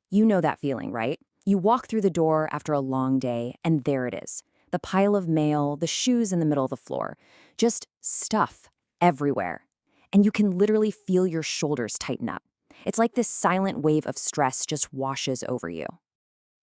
You know that feeling, right? You walk through the door after a long day, and there it is. The pile of mail, the shoes in the middle of the floor. Just stuff everywhere. And you can literally feel your shoulders tighten up. It's like this silent wave of stress just washes over you.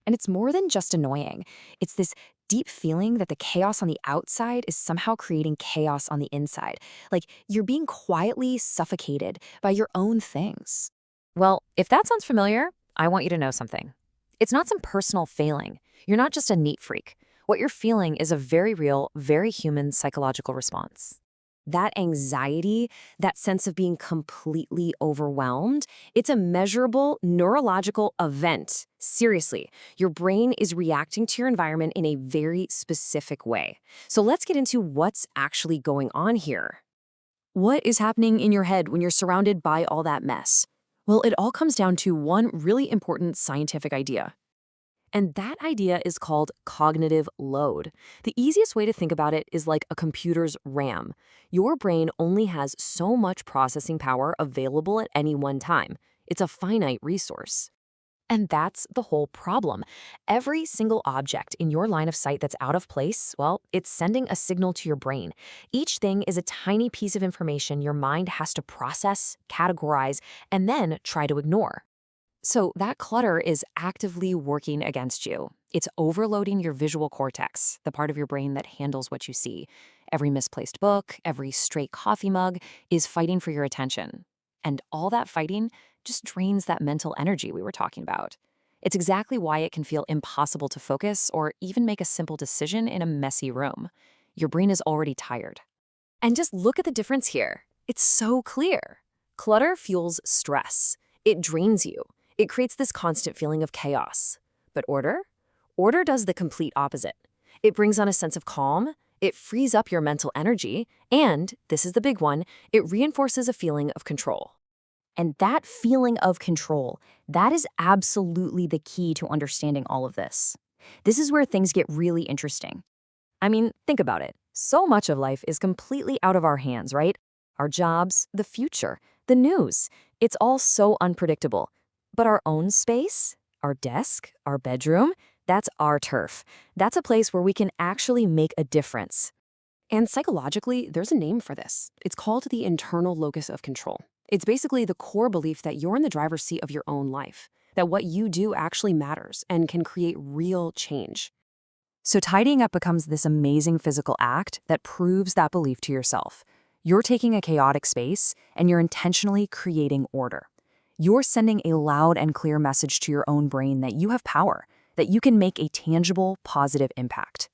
And it's more than just annoying. It's this deep feeling that the chaos on the outside is somehow creating chaos on the inside. Like you're being quietly suffocated by your own things. Well, if that sounds familiar, I want you to know something. It's not some personal failing. You're not just a neat freak. What you're feeling is a very real, very human psychological response. That anxiety, that sense of being completely overwhelmed, it's a measurable neurological event. Seriously, your brain is reacting to your environment in a very specific way. So let's get into what's actually going on here. What is happening in your head when you're surrounded by all that mess? Well, it all comes down to one really important scientific idea. And that idea is called cognitive load. The easiest way to think about it is like a computer's RAM. Your brain only has so much processing power available at any one time. It's a finite resource. And that's the whole problem. Every single object in your line of sight that's out of place, well, it's sending a signal to your brain. Each thing is a tiny piece of information your mind has to process, categorize, and then try to ignore. So that clutter is actively working against you. It's overloading your visual cortex, the part of your brain that handles what you see. Every misplaced book, every stray coffee mug is fighting for your attention. And all that fighting just drains that mental energy we were talking about. It's exactly why it can feel impossible to focus or even make a simple decision in a messy room. Your brain is already tired. And just look at the difference here. It's so clear. Clutter fuels stress. It drains you. It creates this constant feeling of chaos. But order? Order does the complete opposite. It brings on a sense of calm, it frees up your mental energy, and, this is the big one, it reinforces a feeling of control. And that feeling of control, that is absolutely the key to understanding all of this. This is where things get really interesting. I mean, think about it. So much of life is completely out of our hands, right? Our jobs, the future, the news. It's all so unpredictable. But our own space, our desk, our bedroom, that's our turf. That's a place where we can actually make a difference. And psychologically, there's a name for this. It's called the internal locus of control. It's basically the core belief that you're in the driver's seat of your own life, that what you do actually matters and can create real change. So tidying up becomes this amazing physical act that proves that belief to yourself. You're taking a chaotic space and you're intentionally creating order. You're sending a loud and clear message to your own brain that you have power, that you can make a tangible, positive impact.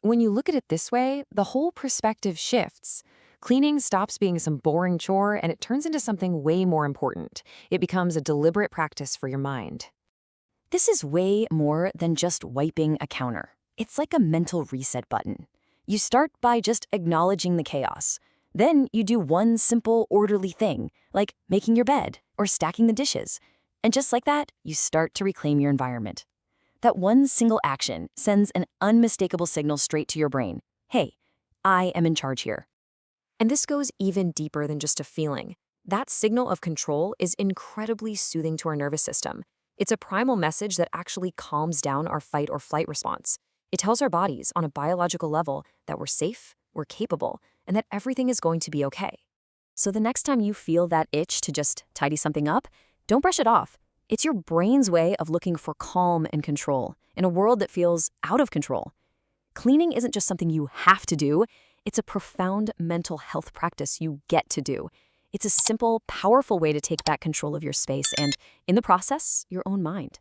When you look at it this way, the whole perspective shifts. Cleaning stops being some boring chore and it turns into something way more important. It becomes a deliberate practice for your mind. This is way more than just wiping a counter. It's like a mental reset button. You start by just acknowledging the chaos. Then you do one simple, orderly thing, like making your bed or stacking the dishes. And just like that, you start to reclaim your environment. That one single action sends an unmistakable signal straight to your brain. Hey, I am in charge here. And this goes even deeper than just a feeling. That signal of control is incredibly soothing to our nervous system. It's a primal message that actually calms down our fight or flight response. It tells our bodies on a biological level that we're safe, we're capable, and that everything is going to be okay. So the next time you feel that itch to just tidy something up, don't brush it off. It's your brain's way of looking for calm and control in a world that feels out of control. Cleaning isn't just something you have to do, it's a profound mental health practice you get to do. It's a simple, powerful way to take back control of your space and, in the process, your own mind.